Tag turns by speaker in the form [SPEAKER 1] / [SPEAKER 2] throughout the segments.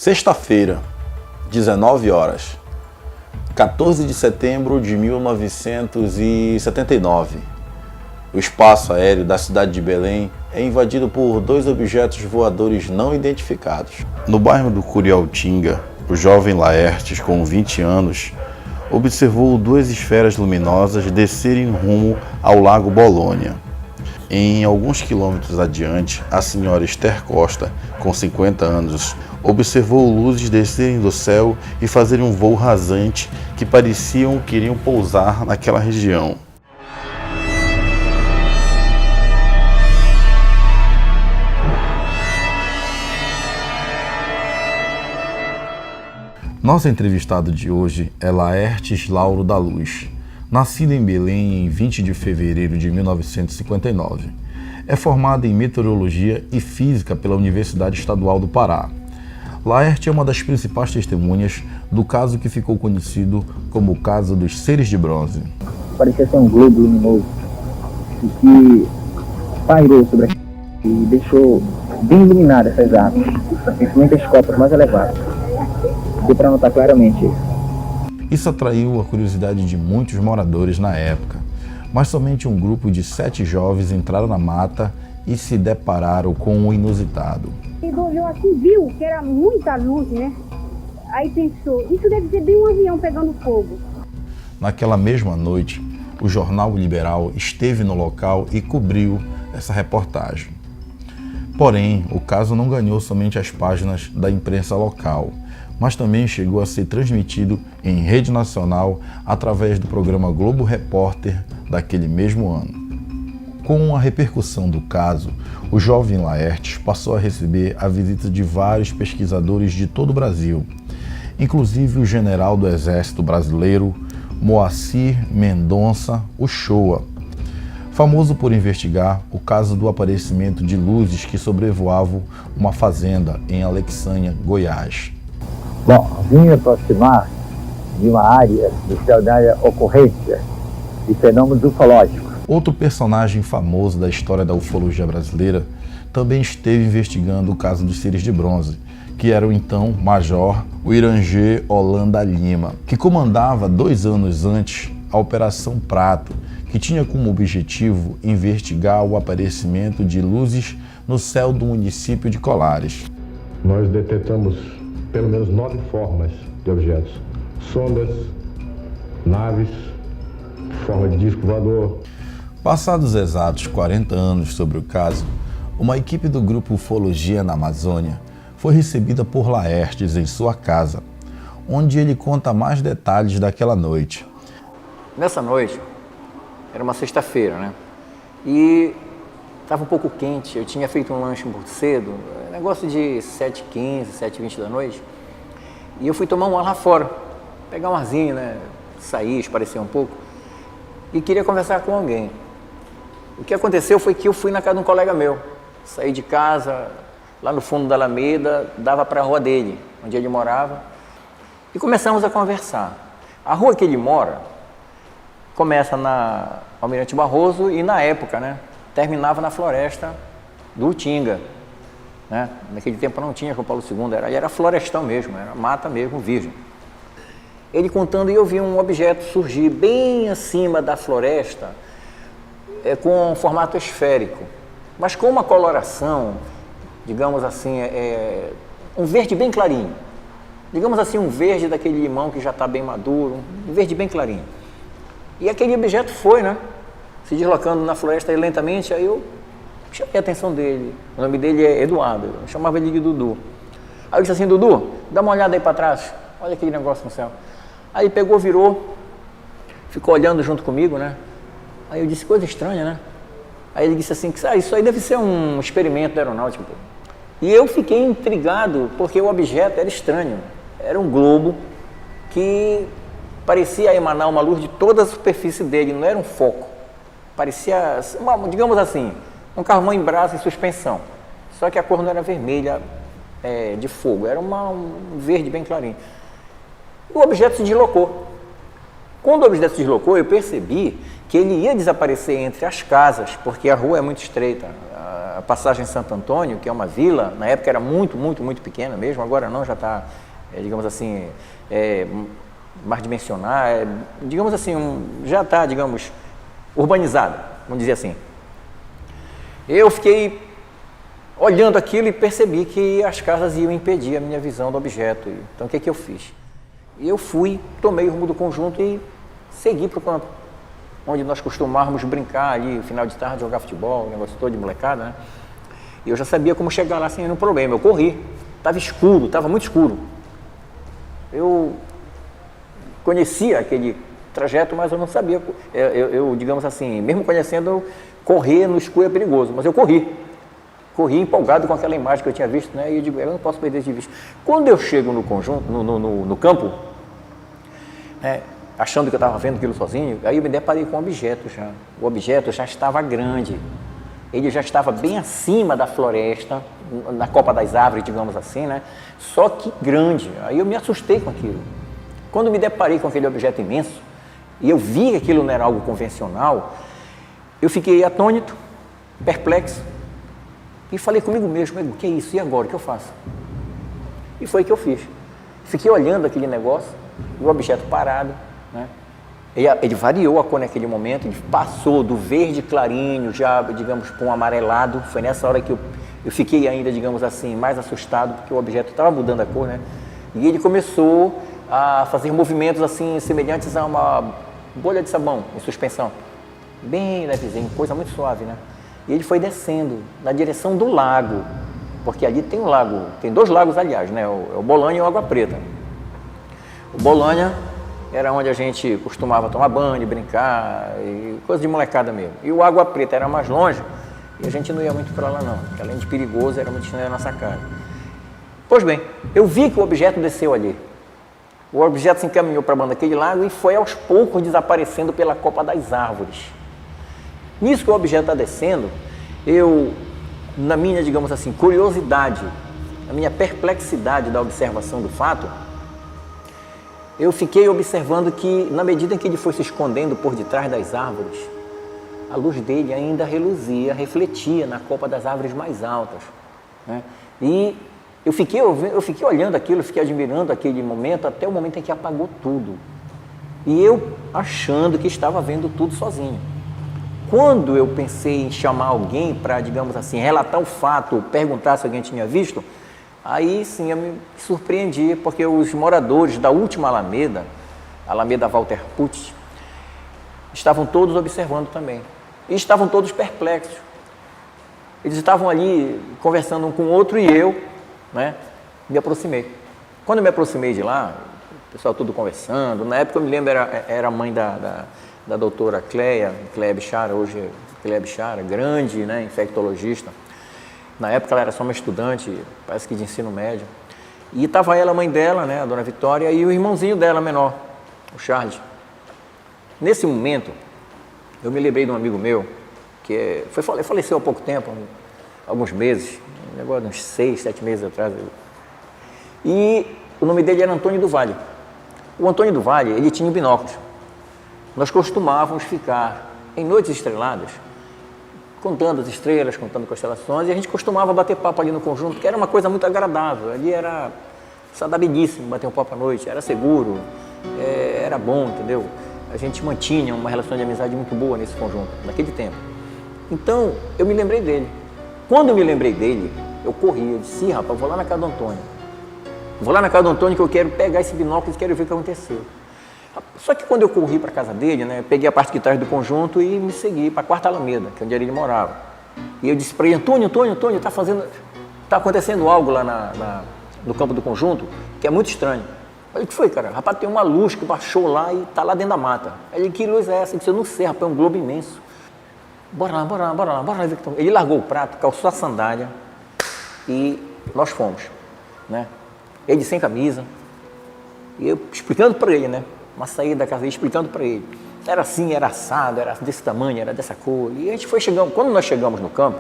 [SPEAKER 1] Sexta-feira, 19 horas, 14 de setembro de 1979. O espaço aéreo da cidade de Belém é invadido por dois objetos voadores não identificados. No bairro do Curialtinga, o jovem Laertes, com 20 anos, observou duas esferas luminosas descerem rumo ao Lago Bolônia. Em alguns quilômetros adiante, a senhora Esther Costa, com 50 anos, observou luzes descerem do céu e fazerem um voo rasante que pareciam que iriam pousar naquela região. Nosso entrevistado de hoje é Laertes Lauro da Luz, nascido em Belém em 20 de fevereiro de 1959. É formado em Meteorologia e Física pela Universidade Estadual do Pará. Laertes é uma das principais testemunhas do caso que ficou conhecido como o caso dos seres de bronze.
[SPEAKER 2] Parecia ser um globo luminoso que pairou sobre a e deixou bem iluminadas essas águas, principalmente as copas mais elevadas. Deu para notar claramente isso.
[SPEAKER 1] Isso atraiu a curiosidade de muitos moradores na época, mas somente um grupo de 7 jovens entraram na mata e se depararam com o inusitado.
[SPEAKER 3] Ele olhou assim, viu que era muita luz, né? Aí pensou, isso deve ser bem um avião pegando fogo.
[SPEAKER 1] Naquela mesma noite, o Jornal Liberal esteve no local e cobriu essa reportagem. Porém, o caso não ganhou somente as páginas da imprensa local, mas também chegou a ser transmitido em rede nacional através do programa Globo Repórter daquele mesmo ano. Com a repercussão do caso, o jovem Laertes passou a receber a visita de vários pesquisadores de todo o Brasil, inclusive o general do Exército Brasileiro, Moacir Mendonça Uchoa, famoso por investigar o caso do aparecimento de luzes que sobrevoavam uma fazenda em Alexânia, Goiás.
[SPEAKER 2] Bom, vim me aproximar de uma área de extraordinária ocorrência de fenômenos ufológicos.
[SPEAKER 1] Outro personagem famoso da história da ufologia brasileira também esteve investigando o caso dos seres de bronze, que era o então Major Irangê Holanda Lima, que comandava 2 anos antes a Operação Prato, que tinha como objetivo investigar o aparecimento de luzes no céu do município de Colares.
[SPEAKER 4] Nós detectamos pelo menos 9 formas de objetos: sondas, naves, forma de disco voador.
[SPEAKER 1] Passados exatos 40 anos sobre o caso, uma equipe do grupo Ufologia na Amazônia foi recebida por Laertes em sua casa, onde ele conta mais detalhes daquela noite.
[SPEAKER 5] Nessa noite, era uma sexta-feira, né? E estava um pouco quente, eu tinha feito um lanche muito cedo, negócio de 7h15, 7h20 da noite, e eu fui tomar um ar lá fora, pegar um arzinho, né? Sair, esparecer um pouco, e queria conversar com alguém. O que aconteceu foi que eu fui na casa de um colega meu, saí de casa, lá no fundo da Alameda, dava para a rua dele, onde ele morava, e começamos a conversar. A rua que ele mora começa na Almirante Barroso e, na época, né, terminava na floresta do Utinga, né? Naquele tempo não tinha João Paulo II, era florestão mesmo, era mata mesmo, virgem. Ele contando, e eu vi um objeto surgir bem acima da floresta, com um formato esférico, mas com uma coloração, digamos assim, um verde bem clarinho. Digamos assim, um verde daquele limão que já está bem maduro, um verde bem clarinho. E aquele objeto foi, né, se deslocando na floresta lentamente, aí eu chamei a atenção dele. O nome dele é Eduardo, eu chamava ele de Dudu. Aí eu disse assim: Dudu, dá uma olhada aí para trás, olha aquele negócio no céu. Aí ele pegou, virou, ficou olhando junto comigo, né? Aí eu disse: coisa estranha, né? Aí ele disse assim: isso aí deve ser um experimento da aeronáutica. E eu fiquei intrigado, porque o objeto era estranho. Era um globo que parecia emanar uma luz de toda a superfície dele, não era um foco. Parecia, digamos assim, um carvão em brasa em suspensão. Só que a cor não era vermelha de fogo, era um verde bem clarinho. O objeto se deslocou. Quando o objeto se deslocou, eu percebi que ele ia desaparecer entre as casas, porque a rua é muito estreita, a passagem Santo Antônio, que é uma vila, na época era muito, muito, muito pequena mesmo, agora não, já está, digamos assim, mais dimensionar, digamos assim, já está, digamos, urbanizada, vamos dizer assim. Eu fiquei olhando aquilo e percebi que as casas iam impedir a minha visão do objeto. Então, o que eu fiz? Eu fui, tomei o rumo do conjunto e segui para o campo, onde nós costumávamos brincar ali, final de tarde, jogar futebol, o negócio todo de molecada, né? E eu já sabia como chegar lá sem nenhum problema. Eu corri, estava escuro, estava muito escuro. Eu conhecia aquele trajeto, mas eu não sabia. Eu, digamos assim, mesmo conhecendo, correr no escuro é perigoso, mas eu corri. Corri empolgado com aquela imagem que eu tinha visto, né? E eu digo, eu não posso perder de vista. Quando eu chego no conjunto, no campo, achando que eu estava vendo aquilo sozinho, aí eu me deparei com um objeto já. O objeto já estava grande. Ele já estava bem acima da floresta, na copa das árvores, digamos assim, né? Só que grande. Aí eu me assustei com aquilo. Quando me deparei com aquele objeto imenso, e eu vi que aquilo não era algo convencional, eu fiquei atônito, perplexo, e falei comigo mesmo, o que é isso? E agora? O que eu faço? E foi o que eu fiz. Fiquei olhando aquele negócio, o objeto parado, né? Ele variou a cor naquele momento, ele passou do verde clarinho, já, digamos, para um amarelado. Foi nessa hora que eu fiquei ainda, digamos assim, mais assustado, porque o objeto estava mudando a cor, né? E ele começou a fazer movimentos assim, semelhantes a uma bolha de sabão em suspensão. Bem levezinho, coisa muito suave, né? E ele foi descendo na direção do lago, porque ali tem um lago, tem 2 lagos, aliás, né? O Bolândia e o Água Preta. O Bolândia era onde a gente costumava tomar banho, brincar, e coisa de molecada mesmo. E o Água Preta era mais longe, e a gente não ia muito para lá não, porque além de perigoso, era muito chinelo na sacada. Pois bem, eu vi que o objeto desceu ali. O objeto se encaminhou para a banda daquele lago e foi aos poucos desaparecendo pela copa das árvores. Nisso que o objeto está descendo, eu, na minha, digamos assim, curiosidade, na minha perplexidade da observação do fato, eu fiquei observando que, na medida em que ele foi se escondendo por detrás das árvores, a luz dele ainda reluzia, refletia na copa das árvores mais altas, né? E eu fiquei olhando aquilo, fiquei admirando aquele momento, até o momento em que apagou tudo. E eu achando que estava vendo tudo sozinho. Quando eu pensei em chamar alguém para, digamos assim, relatar o fato, perguntar se alguém tinha visto, aí sim eu me surpreendi, porque os moradores da última Alameda, Alameda Walter Putz, estavam todos observando também. E estavam todos perplexos. Eles estavam ali conversando um com o outro e eu, né, me aproximei. Quando eu me aproximei de lá, o pessoal todo conversando, na época eu me lembro, era a mãe da doutora Cleia Bichara, hoje é Cleia Bichara, grande, né, infectologista. Na época ela era só uma estudante, parece que de ensino médio. E estava ela, a mãe dela, né, a dona Vitória, e o irmãozinho dela menor, o Charles. Nesse momento, eu me lembrei de um amigo meu, que faleceu há pouco tempo, alguns meses, um negócio de uns 6, 7 meses atrás. E o nome dele era Antônio do Vale. O Antônio do Vale, ele tinha binóculos. Nós costumávamos ficar em noites estreladas, contando as estrelas, contando constelações, e a gente costumava bater papo ali no conjunto, que era uma coisa muito agradável. Ali era saudabilíssimo bater um papo à noite, era seguro, era bom, entendeu? A gente mantinha uma relação de amizade muito boa nesse conjunto, naquele tempo. Então, eu me lembrei dele. Quando eu me lembrei dele, eu corri, eu disse, rapaz, vou lá na casa do Antônio. Vou lá na casa do Antônio que eu quero pegar esse binóculo e quero ver o que aconteceu. Só que quando eu corri para a casa dele, né, eu peguei a parte de trás do conjunto e me segui para a 4ª Alameda, que é onde ele morava. E eu disse para ele, Antônio, está acontecendo algo lá no campo do conjunto que é muito estranho. Eu falei, o que foi, cara? Rapaz, tem uma luz que baixou lá e está lá dentro da mata. Ele, que luz é essa? Eu disse, eu não sei, rapaz, é um globo imenso. Bora lá ver. Ele largou o prato, calçou a sandália e nós fomos, né? Ele sem camisa, e eu explicando para ele, né? Uma saída da casa dele, explicando para ele. Era assim, era assado, era desse tamanho, era dessa cor. E a gente foi chegando, quando nós chegamos no campo,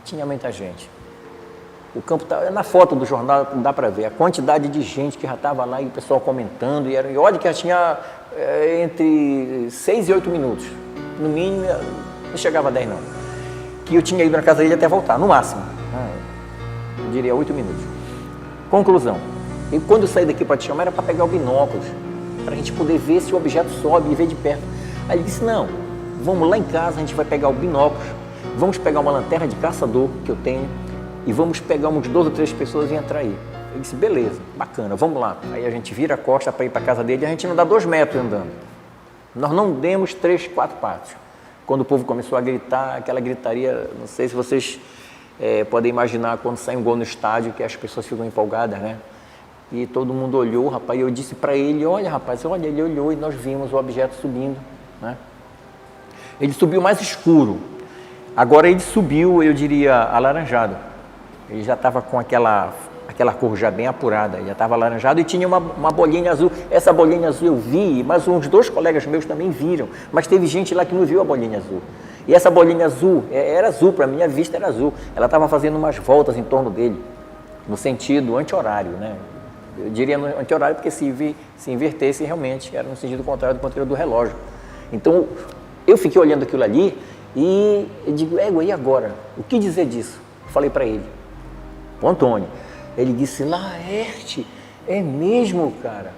[SPEAKER 5] tinha muita gente. O campo tá na foto do jornal, dá para ver a quantidade de gente que já estava lá e o pessoal comentando. E olha que já tinha entre 6 e 8 minutos. No mínimo, não chegava a 10 não. que eu tinha ido na casa dele até voltar, no máximo. Eu diria 8 minutos. Conclusão. E quando eu saí daqui para te chamar, era para pegar o binóculos, para a gente poder ver se o objeto sobe e ver de perto. Aí ele disse, não, vamos lá em casa, a gente vai pegar o binóculos, vamos pegar uma lanterna de caçador que eu tenho e vamos pegar uns 2 ou 3 pessoas e entrar aí. Eu disse, beleza, bacana, vamos lá. Aí a gente vira a costa para ir para a casa dele e a gente não dá 2 metros andando. Nós não demos 3, 4 passos. Quando o povo começou a gritar, aquela gritaria, não sei se vocês podem imaginar quando sai um gol no estádio, que as pessoas ficam empolgadas, né? E todo mundo olhou, rapaz, e eu disse para ele, olha rapaz, olha, ele olhou e nós vimos o objeto subindo, né? Ele subiu mais escuro. Agora ele subiu, eu diria, alaranjado. Ele já estava com aquela cor já bem apurada, ele já estava alaranjado e tinha uma bolinha azul. Essa bolinha azul eu vi, mas uns 2 colegas meus também viram, mas teve gente lá que não viu a bolinha azul. E essa bolinha azul, era azul, para mim a vista era azul. Ela estava fazendo umas voltas em torno dele, no sentido anti-horário, né? Eu diria no anti-horário porque se invertesse realmente era no sentido contrário do ponteiro do relógio. Então eu fiquei olhando aquilo ali e eu digo, e agora? O que dizer disso? Falei para ele, o Antônio. Ele disse, Laerte, é mesmo, cara?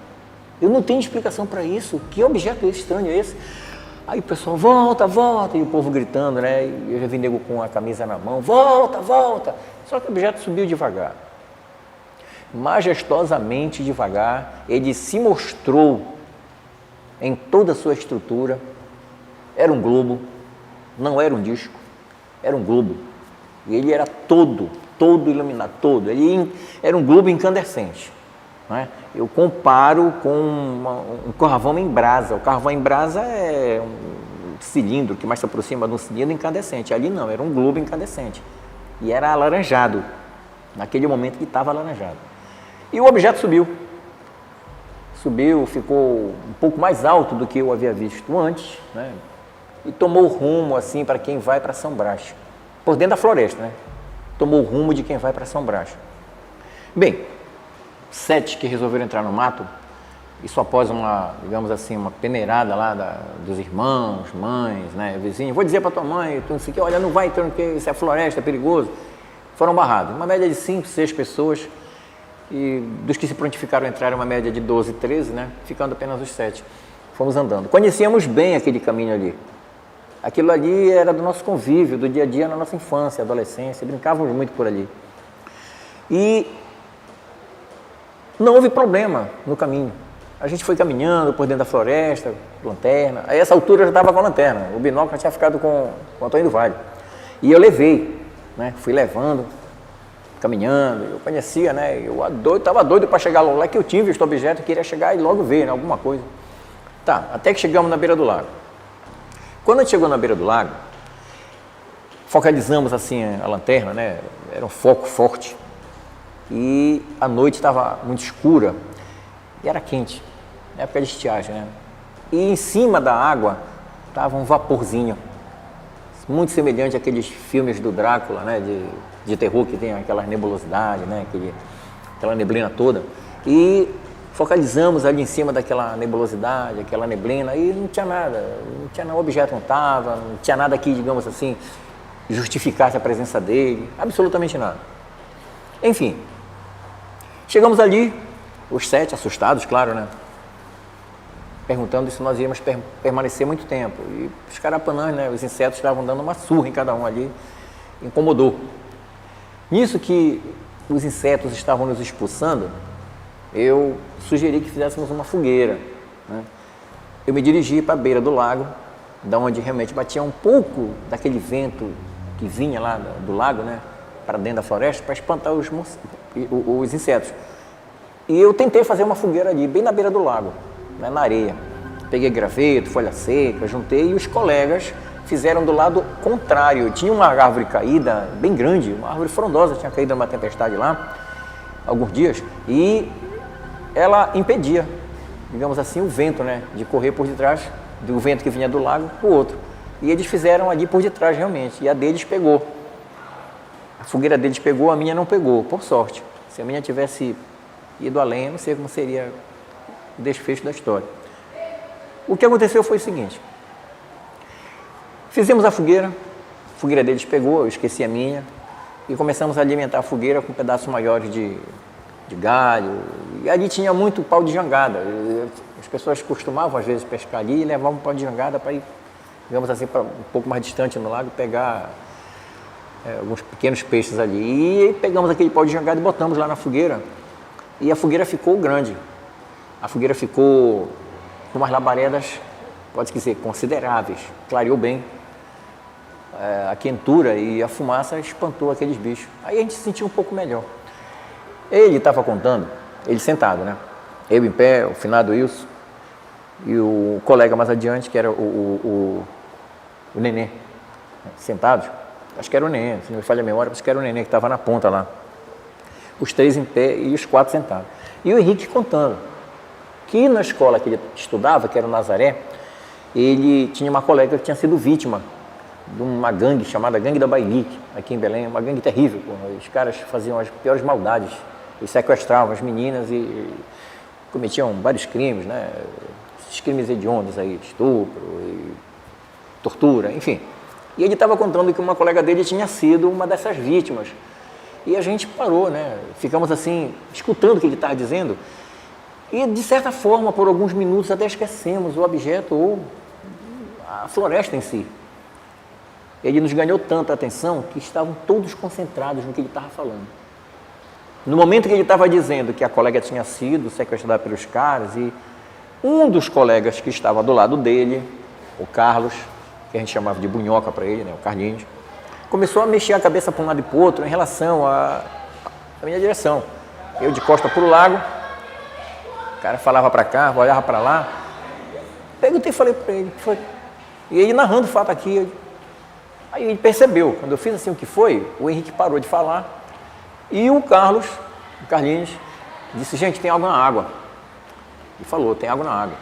[SPEAKER 5] Eu não tenho explicação para isso. Que objeto estranho é esse? Aí o pessoal, volta, volta. E o povo gritando, né? E eu já vi nego com a camisa na mão, volta, volta. Só que o objeto subiu devagar. Majestosamente devagar. Ele se mostrou em toda a sua estrutura. Era um globo, não era um disco, era um globo. E ele era todo iluminado, todo. Ele era um globo incandescente. Né? Eu comparo com um carvão em brasa. O carvão em brasa é um cilindro que mais se aproxima de um cilindro incandescente. Ali não, era um globo incandescente. E era alaranjado. Naquele momento que estava alaranjado. E o objeto subiu. Subiu, ficou um pouco mais alto do que eu havia visto antes, né? E tomou rumo assim para quem vai para São Brás. Por dentro da floresta, né? Tomou o rumo de quem vai para São Brás. Bem, 7 que resolveram entrar no mato, isso após digamos assim, uma peneirada lá dos irmãos, mães, né, vizinhos. Vou dizer para tua mãe, tu não sei o que, olha, não vai entrar, porque isso é floresta, é perigoso. Foram barrados. Uma média de 5, 6 pessoas, e dos que se prontificaram a entrar, uma média de 12, 13, né, ficando apenas os 7. Fomos andando. Conhecíamos bem aquele caminho ali. Aquilo ali era do nosso convívio, do dia a dia na nossa infância, adolescência, brincávamos muito por ali. E não houve problema no caminho. A gente foi caminhando por dentro da floresta, lanterna. A essa altura eu já estava com a lanterna, o binóculo já tinha ficado com o Antônio do Vale. E eu levei, né? Fui levando, caminhando, eu conhecia, né? Eu estava doido para chegar logo lá, que eu tinha visto o objeto, queria chegar e logo ver, né? Alguma coisa. Tá, até que chegamos na beira do lago. Quando a gente chegou na beira do lago, focalizamos assim a lanterna, né? Era um foco forte e a noite estava muito escura e era quente, na época de estiagem, né? E em cima da água estava um vaporzinho, muito semelhante àqueles filmes do Drácula, né? De terror que tem aquela nebulosidade, né? Aquela neblina toda. E focalizamos ali em cima daquela nebulosidade, aquela neblina, e não tinha nada, o objeto não estava, não tinha nada que, digamos assim, justificasse a presença dele, absolutamente nada. Enfim, chegamos ali, os 7 assustados, claro, né? Perguntando se nós íamos permanecer muito tempo. E os carapanãs, né? Os insetos estavam dando uma surra em cada um ali, incomodou. Nisso que os insetos estavam nos expulsando, eu sugeri que fizéssemos uma fogueira, né? Eu me dirigi para a beira do lago, da onde realmente batia um pouco daquele vento que vinha lá do lago, né, para dentro da floresta, para espantar os insetos. E eu tentei fazer uma fogueira ali, bem na beira do lago, né, na areia. Peguei graveto, folha seca, juntei, e os colegas fizeram do lado contrário. Tinha uma árvore caída, bem grande, uma árvore frondosa, tinha caído numa tempestade lá, alguns dias, e ela impedia, digamos assim, o vento, né, de correr por detrás do vento que vinha do lago para o outro. E eles fizeram ali por detrás realmente, e a deles pegou. A fogueira deles pegou, a minha não pegou, por sorte. Se a minha tivesse ido além, eu não sei como seria o desfecho da história. O que aconteceu foi o seguinte: fizemos a fogueira, A fogueira deles pegou, eu esqueci a minha, e começamos a alimentar a fogueira com pedaços maiores de galho, e ali tinha muito pau de jangada. As pessoas costumavam às vezes pescar ali e levavam um pau de jangada para ir, digamos assim, para um pouco mais distante no lago, pegar alguns pequenos peixes ali. E pegamos aquele pau de jangada e botamos lá na fogueira, e a fogueira ficou grande. A fogueira ficou com umas labaredas, pode dizer, consideráveis, clareou bem. A quentura e a fumaça espantou aqueles bichos. Aí a gente se sentiu um pouco melhor. Ele estava contando, ele sentado, né? Eu em pé, o finado Wilson, e o colega mais adiante, que era o Nenê, sentados. Acho que era o Nenê, se não me falha a memória, acho que era o Nenê que estava na ponta lá. Os 3 em pé e os 4 sentados. E o Henrique contando que na escola que ele estudava, que era o Nazaré, ele tinha uma colega que tinha sido vítima de uma gangue chamada Gangue da Bailique, aqui em Belém, uma gangue terrível. Os caras faziam as piores maldades, eles sequestravam as meninas e cometiam vários crimes, né? Esses crimes hediondos aí, estupro, e tortura, enfim. E ele estava contando que uma colega dele tinha sido uma dessas vítimas. E a gente parou, né? Ficamos assim, escutando o que ele estava dizendo, e de certa forma, por alguns minutos, até esquecemos o objeto ou a floresta em si. Ele nos ganhou tanta atenção que estavam todos concentrados no que ele estava falando. No momento que ele estava dizendo que a colega tinha sido sequestrada pelos caras, e um dos colegas que estava do lado dele, o Carlos, que a gente chamava de bunhoca para ele, né, o Carlinhos, começou a mexer a cabeça para um lado e para o outro em relação à minha direção. Eu de costa para o lago, o cara falava para cá, olhava para lá. Perguntei e falei para ele, o que foi? E ele narrando o fato aqui. Aí ele percebeu, quando eu fiz assim o que foi, o Henrique parou de falar e o Carlinhos, disse, gente, tem água na água. Ele falou, tem água na água.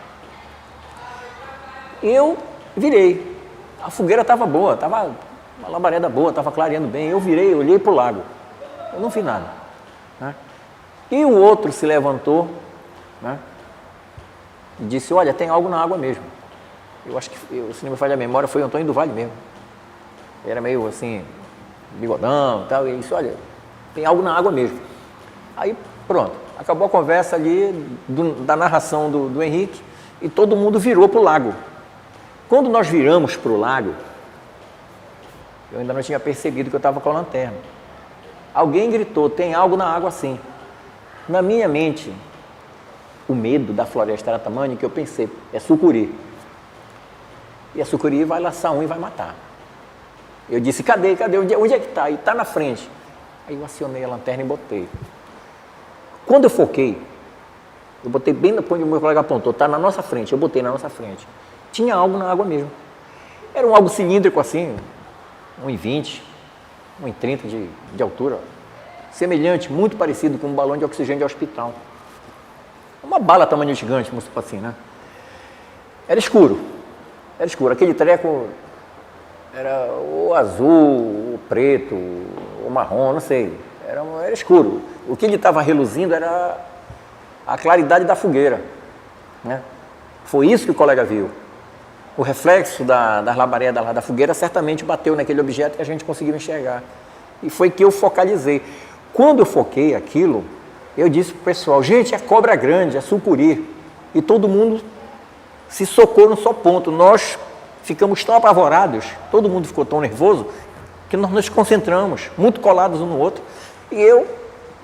[SPEAKER 5] Eu virei, a fogueira estava boa, estava uma labareda boa, estava clareando bem. Eu virei, olhei para o lago, eu não vi nada, né? E o outro se levantou, né, e disse, olha, tem algo na água mesmo. Eu acho que, se não me falha a memória, foi o Antônio do Vale mesmo. Era meio assim, bigodão e tal, e disse, olha, tem algo na água mesmo. Aí, pronto, acabou a conversa ali, da narração do Henrique, e todo mundo virou para o lago. Quando nós viramos para o lago, eu ainda não tinha percebido que eu estava com a lanterna. Alguém gritou, tem algo na água sim. Na minha mente, o medo da floresta era tamanho que eu pensei, é sucuri. E a sucuri vai laçar um e vai matar. Eu disse, cadê? Onde é que está? E está na frente. Aí eu acionei a lanterna e botei. Quando eu foquei, eu botei bem onde o meu colega apontou, está na nossa frente, eu botei na nossa frente. Tinha algo na água mesmo. Era algo cilíndrico assim, 1,20, 1,30 de altura, semelhante, muito parecido com um balão de oxigênio de hospital. Uma bala tamanho gigante, como se fosse assim, né? Era escuro, aquele treco era o azul, o preto, o marrom, não sei, era escuro. O que ele estava reluzindo era a claridade da fogueira, né? Foi isso que o colega viu. O reflexo das labaredas lá da fogueira certamente bateu naquele objeto e a gente conseguiu enxergar. E foi que eu focalizei. Quando eu foquei aquilo, eu disse para o pessoal, gente, é cobra grande, é sucuri. E todo mundo se socou no só ponto. Nós ficamos tão apavorados, todo mundo ficou tão nervoso, que nós nos concentramos, muito colados um no outro. E eu,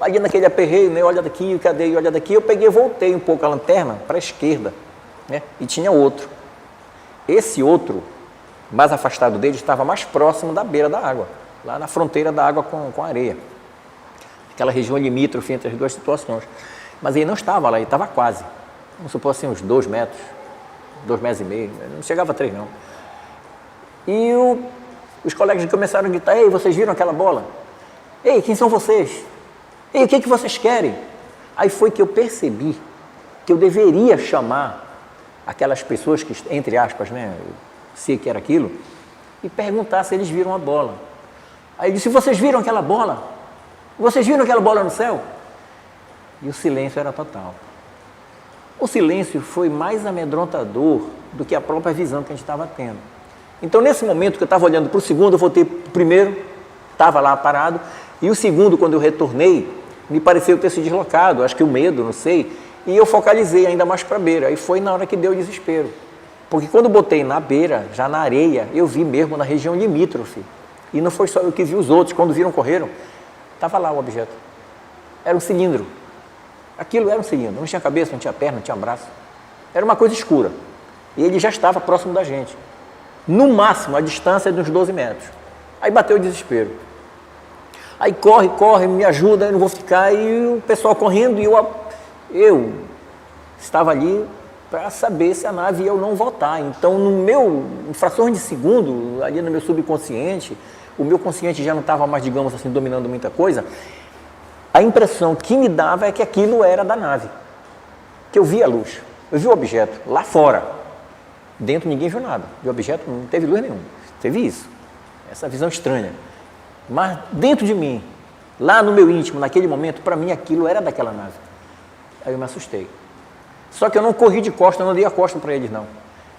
[SPEAKER 5] ali naquele aperreio, né, olha daqui, cadê, olha daqui, eu peguei e voltei um pouco a lanterna para a esquerda, né, e tinha outro. Esse outro, mais afastado dele, estava mais próximo da beira da água, lá na fronteira da água com a areia. Aquela região limítrofe entre as duas situações. Mas ele não estava lá, ele estava quase. Vamos supor assim, uns 2 metros, 2,5 metros, não chegava a 3 não. E os colegas começaram a gritar, ei, vocês viram aquela bola? Ei, quem são vocês? Ei, o que vocês querem? Aí foi que eu percebi que eu deveria chamar aquelas pessoas que, entre aspas, né, sei que era aquilo, e perguntar se eles viram a bola. Aí eu disse, vocês viram aquela bola? Vocês viram aquela bola no céu? E o silêncio era total. O silêncio foi mais amedrontador do que a própria visão que a gente estava tendo. Então, nesse momento que eu estava olhando para o segundo, eu voltei O primeiro estava lá parado, e o segundo, quando eu retornei, me pareceu ter se deslocado, acho que o medo, não sei, e eu focalizei ainda mais para a beira. Aí foi na hora que deu o desespero. Porque quando eu botei na beira, já na areia, eu vi mesmo na região limítrofe. E não foi só eu que vi, os outros, quando viram, correram. Estava lá o objeto. Era um cilindro. Aquilo era um cilindro. Não tinha cabeça, não tinha perna, não tinha braço. Era uma coisa escura. E ele já estava próximo da gente. No máximo, a distância de uns 12 metros. Aí bateu o desespero. Aí corre, corre, me ajuda, eu não vou ficar. E o pessoal correndo, e eu estava ali para saber se a nave ia ou não voltar. Então, no meu, em frações de segundo, ali no meu subconsciente, o meu consciente já não estava mais, digamos assim, dominando muita coisa, a impressão que me dava é que aquilo era da nave. Que eu vi a luz, eu vi o objeto lá fora. Dentro ninguém viu nada, o objeto não teve luz nenhuma. Teve isso, essa visão estranha. Mas dentro de mim, lá no meu íntimo, naquele momento, para mim aquilo era daquela nave. Aí eu me assustei. Só que eu não corri de costas, eu não dei a costa para eles, não.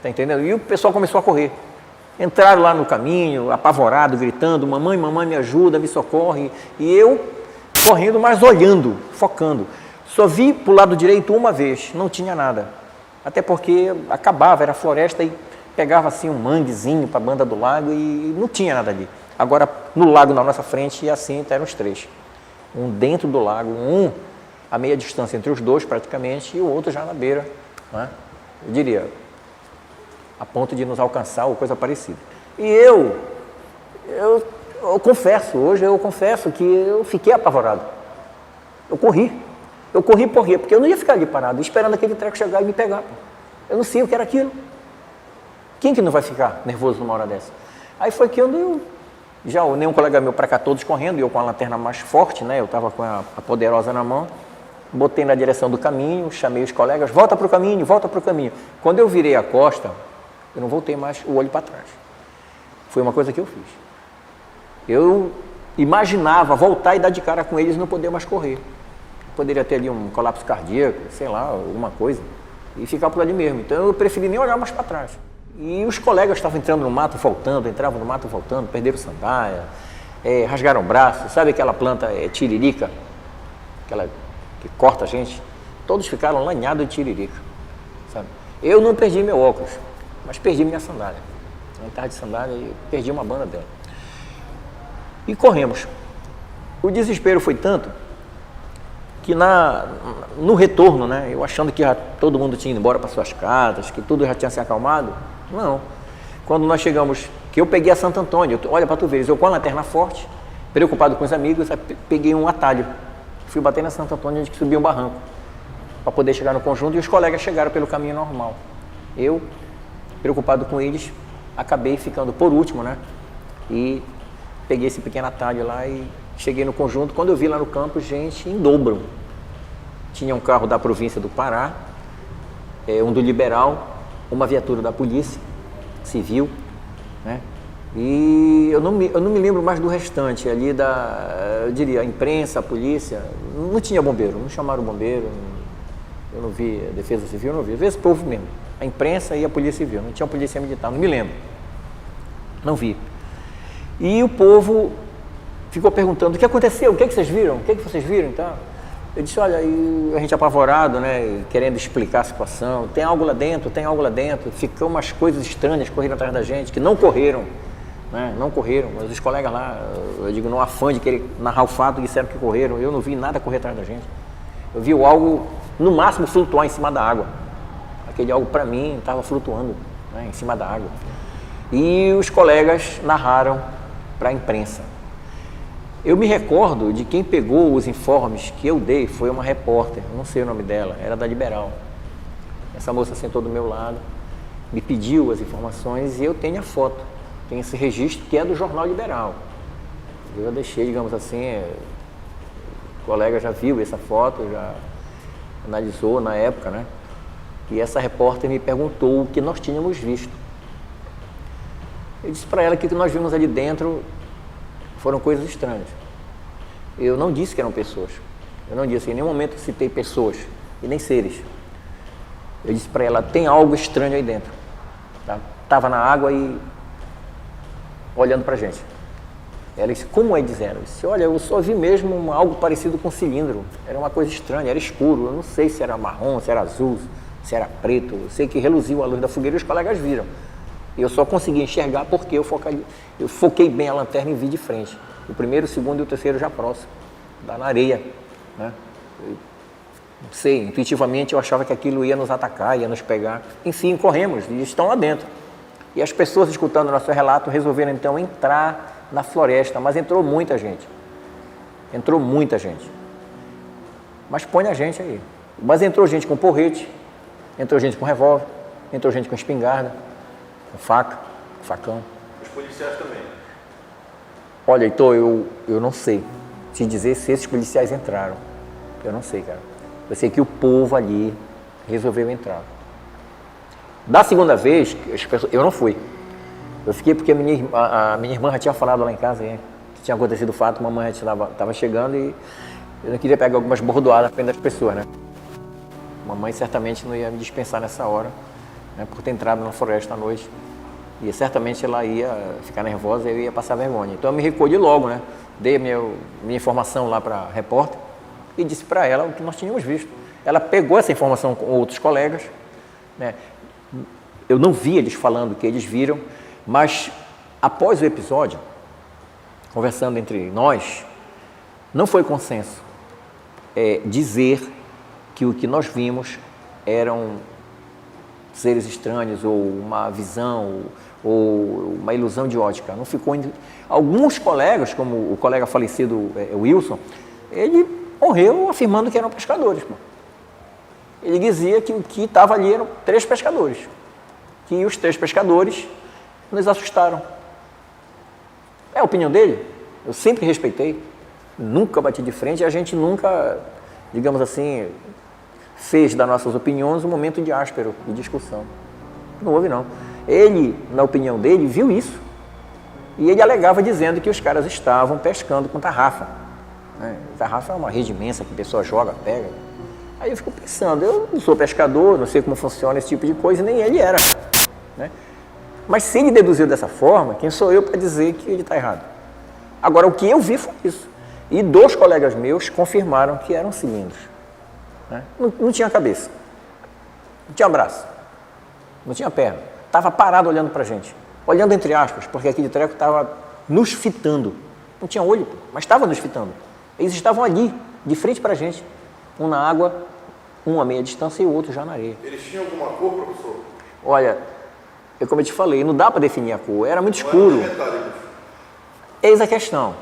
[SPEAKER 5] Tá entendendo? E o pessoal começou a correr. Entraram lá no caminho, apavorado, gritando, mamãe, mamãe, me ajuda, me socorre. E eu correndo, mas olhando, focando. Só vi para o lado direito uma vez, não tinha nada. Até porque acabava, era floresta e pegava assim um manguezinho para a banda do lago e não tinha nada ali. Agora, no lago na nossa frente, e assim eram os três. Um dentro do lago, um a meia distância entre os dois praticamente, e o outro já na beira, né? Eu diria, a ponto de nos alcançar ou coisa parecida. E eu confesso, hoje eu confesso que eu fiquei apavorado. Eu corri por quê? Porque eu não ia ficar ali parado, esperando aquele treco chegar e me pegar. Eu não sei o que era aquilo. Quem que não vai ficar nervoso numa hora dessa? Aí foi que eu já unei um colega meu para cá, todos correndo, e eu com a lanterna mais forte, né? Eu estava com a poderosa na mão, botei na direção do caminho, chamei os colegas, volta para o caminho, volta para o caminho. Quando eu virei a costa, eu não voltei mais o olho para trás. Foi uma coisa que eu fiz. Eu imaginava voltar e dar de cara com eles e não poder mais correr. Poderia ter ali um colapso cardíaco, sei lá, alguma coisa, e ficar por ali mesmo. Então eu preferi nem olhar mais para trás. E os colegas estavam entrando no mato, voltando, entravam no mato, voltando, perderam sandália, rasgaram o braço, sabe aquela planta tiririca, aquela que corta a gente? Todos ficaram lanhados de tiririca, sabe? Eu não perdi meu óculos, mas perdi minha sandália. Eu estava de sandália e perdi uma banda dela. E corremos. O desespero foi tanto que no retorno, né, eu achando que já todo mundo tinha ido embora para suas casas, que tudo já tinha se acalmado, não. Quando nós chegamos, que eu peguei a Santo Antônio, olha para tu ver, eu com a lanterna forte, preocupado com os amigos, peguei um atalho, fui bater na Santo Antônio, onde subi um barranco, para poder chegar no conjunto, e os colegas chegaram pelo caminho normal. Eu, preocupado com eles, acabei ficando por último, né, e peguei esse pequeno atalho lá e cheguei no conjunto. Quando eu vi lá no campo, gente em dobro. Tinha um carro da província do Pará, um do Liberal, uma viatura da Polícia Civil, né? E eu não me lembro mais do restante ali eu diria, a imprensa, a polícia. Não tinha bombeiro, não chamaram bombeiro, eu não vi a Defesa Civil, não vi. Às vezes o povo mesmo, a imprensa e a Polícia Civil, não tinha polícia militar, não me lembro. Não vi. E o povo ficou perguntando, o que aconteceu? O que vocês viram? O que vocês viram? Então, eu disse, olha, e a gente apavorado, né, querendo explicar a situação, tem algo lá dentro, tem algo lá dentro. Ficam umas coisas estranhas correndo atrás da gente, que não correram, né, não correram, mas os colegas lá, eu digo, no afã de querer narrar o fato, disseram que correram. Eu não vi nada correr atrás da gente. Eu vi algo, no máximo, flutuar em cima da água. Aquele algo, para mim, estava flutuando, né, em cima da água. E os colegas narraram para a imprensa. Eu me recordo de quem pegou os informes que eu dei, foi uma repórter, não sei o nome dela, era da Liberal. Essa moça sentou do meu lado, me pediu as informações e eu tenho a foto, tenho esse registro que é do Jornal Liberal. Eu deixei, digamos assim, o colega já viu essa foto, já analisou na época, né? E essa repórter me perguntou o que nós tínhamos visto. Eu disse para ela que o que nós vimos ali dentro foram coisas estranhas. Eu não disse que eram pessoas. Eu não disse, em nenhum momento citei pessoas e nem seres. Eu disse para ela, tem algo estranho aí dentro. Estava na água e olhando para a gente. Ela disse, como é, diz ela? Eu disse, olha, eu só vi mesmo algo parecido com um cilindro. Era uma coisa estranha, era escuro. Eu não sei se era marrom, se era azul, se era preto. Eu sei que reluziu a luz da fogueira e os colegas viram. E eu só consegui enxergar porque eu foquei bem a lanterna e vi de frente. O primeiro, o segundo e o terceiro já próximo, na areia, né? Não sei, intuitivamente eu achava que aquilo ia nos atacar, ia nos pegar. Enfim, corremos e estão lá dentro. E as pessoas escutando o nosso relato resolveram então entrar na floresta, mas entrou muita gente. Entrou muita gente. Mas põe a gente aí. Mas entrou gente com porrete, entrou gente com revólver, entrou gente com espingarda, com faca, com facão.
[SPEAKER 1] Os policiais também.
[SPEAKER 5] Olha, Heitor, eu não sei te dizer se esses policiais entraram. Eu não sei, cara. Eu sei que o povo ali resolveu entrar. Da segunda vez, eu não fui. Eu fiquei porque a minha irmã já tinha falado lá em casa que tinha acontecido o fato, a mamãe já estava chegando e eu não queria pegar algumas bordoadas na frente das pessoas, né? A mamãe certamente não ia me dispensar nessa hora, né, por ter entrado na floresta à noite. E certamente ela ia ficar nervosa e eu ia passar vergonha. Então eu me recolhi logo, né? Dei a minha informação lá para a repórter e disse para ela o que nós tínhamos visto. Ela pegou essa informação com outros colegas, né? Eu não vi eles falando o que eles viram, mas após o episódio, conversando entre nós, não foi consenso dizer que o que nós vimos eram seres estranhos ou uma visão ou uma ilusão de ótica. Não ficou. Alguns colegas, como o colega falecido Wilson, ele morreu afirmando que eram pescadores. Pô. Ele dizia que o que estava ali eram 3 pescadores, que os 3 pescadores nos assustaram. É a opinião dele, eu sempre respeitei, nunca bati de frente e a gente nunca, digamos assim, fez das nossas opiniões um momento de áspero, de discussão. Não houve, não. Ele, na opinião dele, viu isso e ele alegava dizendo que os caras estavam pescando com tarrafa. Tarrafa é uma rede imensa que a pessoa joga, pega. Aí eu fico pensando, eu não sou pescador, não sei como funciona esse tipo de coisa, nem ele era, né? Mas se ele deduziu dessa forma, quem sou eu para dizer que ele está errado? Agora, o que eu vi foi isso. E 2 colegas meus confirmaram que eram cilindros. Né? Não tinha cabeça, não tinha braço, não tinha perna. Estava parado olhando para a gente, olhando entre aspas, porque aquele treco estava nos fitando. Não tinha olho, mas estava nos fitando. Eles estavam ali, de frente para a gente. Um na água, um a meia distância e o outro já na areia.
[SPEAKER 1] Eles tinham alguma cor, professor?
[SPEAKER 5] Olha, como eu te falei, não dá para definir a cor, era muito escuro. Eis a questão.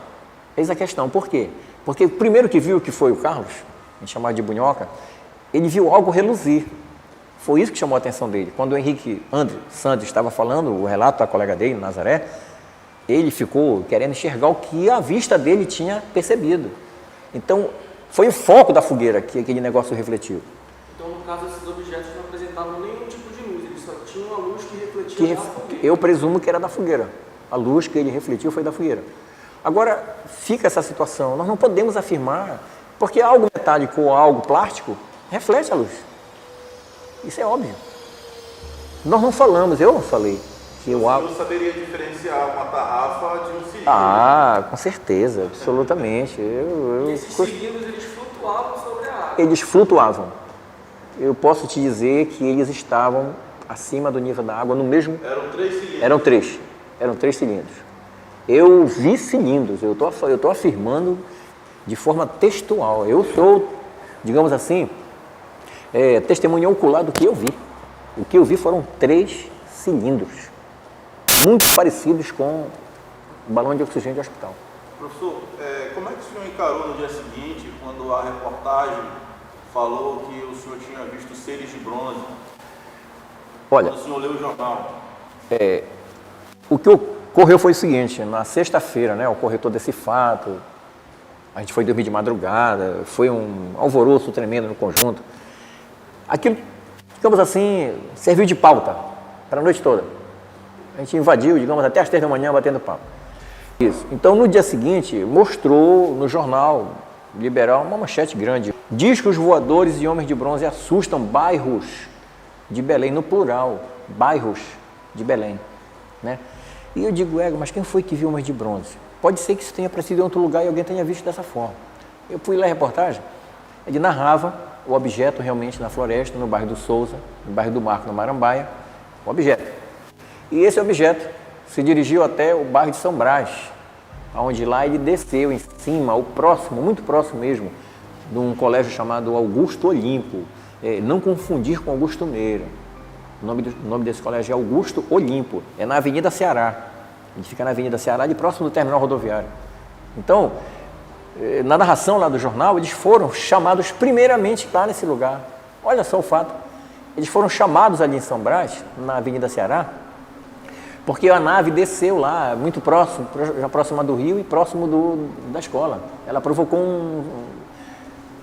[SPEAKER 5] Eis a questão. Por quê? Porque o primeiro que viu, que foi o Carlos, a gente chamava de Bunhoca, ele viu algo reluzir. Foi isso que chamou a atenção dele. Quando o Henrique Santos estava falando, o relato da colega dele, Nazaré, ele ficou querendo enxergar o que a vista dele tinha percebido. Então, foi o foco da fogueira que aquele negócio refletiu.
[SPEAKER 6] Então, no caso, esses objetos não apresentavam nenhum tipo de luz, eles só tinham a luz que refletia da fogueira.
[SPEAKER 5] Eu presumo que era da fogueira. A luz que ele refletiu foi da fogueira. Agora, fica essa situação. Nós não podemos afirmar, porque algo metálico ou algo plástico reflete a luz. Isso é óbvio. Nós não falamos, eu não falei. Que
[SPEAKER 1] eu não saberia diferenciar uma tarrafa de um cilindro.
[SPEAKER 5] Ah, com certeza, absolutamente.
[SPEAKER 6] E esses cilindros, eles flutuavam sobre a água?
[SPEAKER 5] Eles flutuavam. Eu posso te dizer que eles estavam acima do nível da água no mesmo...
[SPEAKER 1] Eram 3 cilindros?
[SPEAKER 5] Eram 3 cilindros. Eu vi cilindros, eu estou afirmando de forma textual. Eu sou, digamos assim, testemunha ocular do que eu vi. O que eu vi foram 3 cilindros, muito parecidos com o balão de oxigênio de hospital.
[SPEAKER 1] Professor, como é que o senhor encarou no dia seguinte, quando a reportagem falou que o senhor tinha visto seres de bronze?
[SPEAKER 5] Olha,
[SPEAKER 1] quando o senhor leu o jornal.
[SPEAKER 5] O que ocorreu foi o seguinte, na sexta-feira, né, ocorreu todo esse fato, a gente foi dormir de madrugada, foi um alvoroço tremendo no conjunto. Aquilo, digamos assim, serviu de pauta para a noite toda. A gente invadiu, digamos, até as 3 da manhã batendo papo. Isso. Então, no dia seguinte, mostrou no jornal Liberal uma manchete grande. Discos voadores e homens de bronze assustam bairros de Belém, no plural, bairros de Belém, né? E eu digo, mas quem foi que viu homens de bronze? pode ser que isso tenha aparecido em outro lugar e alguém tenha visto dessa forma. Eu fui ler a reportagem, ele narrava o objeto realmente na floresta, no bairro do Souza, no bairro do Marco, no Marambaia, o objeto. E esse objeto se dirigiu até o bairro de São Brás, onde lá ele desceu em cima, o próximo, muito próximo mesmo, de um colégio chamado Augusto Olimpo. Não confundir com Augusto Meira. O nome desse colégio é Augusto Olimpo, é na Avenida Ceará. A gente fica na Avenida Ceará, de próximo do terminal rodoviário. Então, na narração lá do jornal, eles foram chamados primeiramente lá nesse lugar. Olha só o fato. Eles foram chamados ali em São Brás, na Avenida Ceará, porque a nave desceu lá, muito próximo, já próxima do rio e próximo da escola. Ela provocou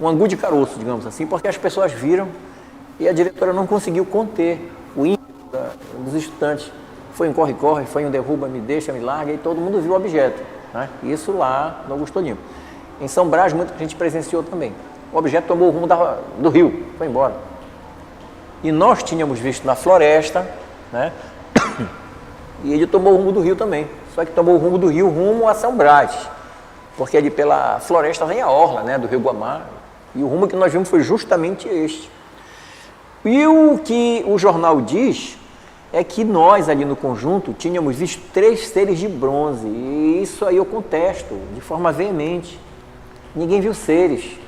[SPEAKER 5] um angu de caroço, digamos assim, porque as pessoas viram e a diretora não conseguiu conter o ímpeto dos estudantes. Foi um corre-corre, foi um derruba, me deixa, me larga, e todo mundo viu o objeto. Né? Isso lá no Augusto Olimpo. Em São Brás, muita gente presenciou também. O objeto tomou o rumo do rio, foi embora. E nós tínhamos visto na floresta, né? E ele tomou o rumo do rio também. Só que tomou o rumo do rio rumo a São Brás. Porque ali pela floresta vem a orla, né, do Rio Guamá. E o rumo que nós vimos foi justamente este. E o que o jornal diz é que nós ali no conjunto tínhamos visto 3 seres de bronze. E isso aí eu contesto de forma veemente. Ninguém viu seres.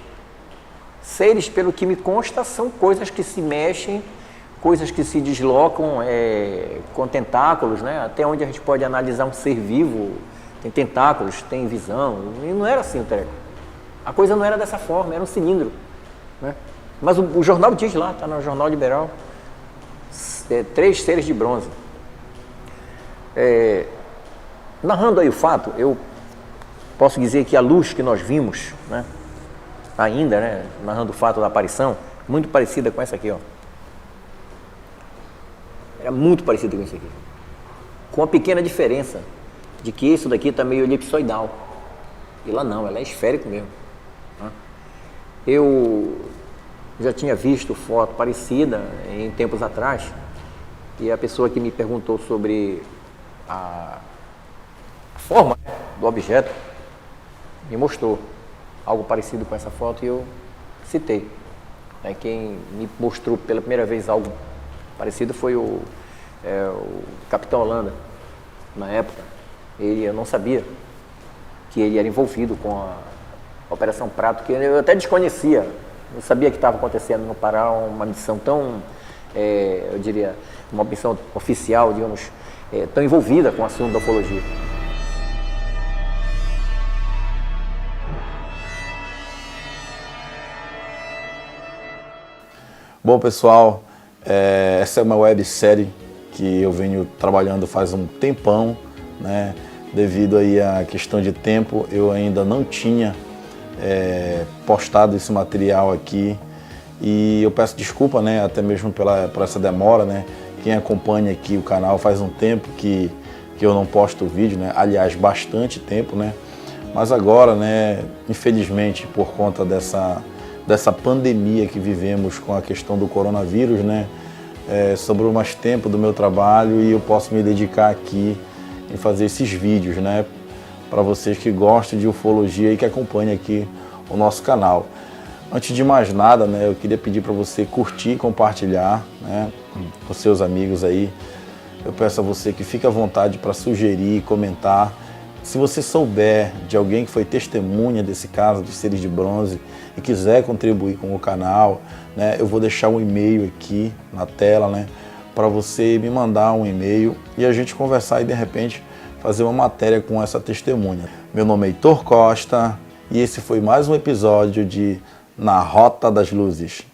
[SPEAKER 5] Seres, pelo que me consta, são coisas que se mexem, coisas que se deslocam com tentáculos, né? Até onde a gente pode analisar um ser vivo, tem tentáculos, tem visão. E não era assim o treco. A coisa não era dessa forma, era um cilindro. Né? Mas o jornal diz lá, está no Jornal Liberal, 3 seres de bronze. Narrando aí o fato, eu posso dizer que a luz que nós vimos, né, ainda, né, narrando o fato da aparição, muito parecida com essa aqui, ó. Era muito parecida com isso aqui. Com uma pequena diferença de que isso daqui está meio elipsoidal. E lá não, ela é esférico mesmo. Eu já tinha visto foto parecida em tempos atrás, e a pessoa que me perguntou sobre a forma do objeto me mostrou algo parecido com essa foto e eu citei. Quem me mostrou pela primeira vez algo parecido foi o Capitão Holanda, na época. Eu não sabia que ele era envolvido com a Operação Prato, que eu até desconhecia. Eu sabia que estava acontecendo no Pará uma missão tão, eu diria, uma missão oficial, digamos, tão envolvida com o assunto da ufologia.
[SPEAKER 1] Bom, pessoal, essa é uma websérie que eu venho trabalhando faz um tempão, né? Devido aí à questão de tempo, eu ainda não tinha postado esse material aqui e eu peço desculpa, né, até mesmo por essa demora, né? Quem acompanha aqui o canal faz um tempo que eu não posto o vídeo, né? Aliás, bastante tempo, né? Mas agora, né, infelizmente, por conta dessa pandemia que vivemos com a questão do coronavírus, né, sobrou mais tempo do meu trabalho e eu posso me dedicar aqui em fazer esses vídeos, né, para vocês que gostam de ufologia e que acompanham aqui o nosso canal. Antes de mais nada, né, eu queria pedir para você curtir e compartilhar, né, com seus amigos aí. Eu peço a você que fique à vontade para sugerir, comentar. Se você souber de alguém que foi testemunha desse caso de seres de bronze e quiser contribuir com o canal, né, eu vou deixar um e-mail aqui na tela, né, para você me mandar um e-mail e a gente conversar e de repente fazer uma matéria com essa testemunha. Meu nome é Heitor Costa e esse foi mais um episódio de Na Rota das Luzes.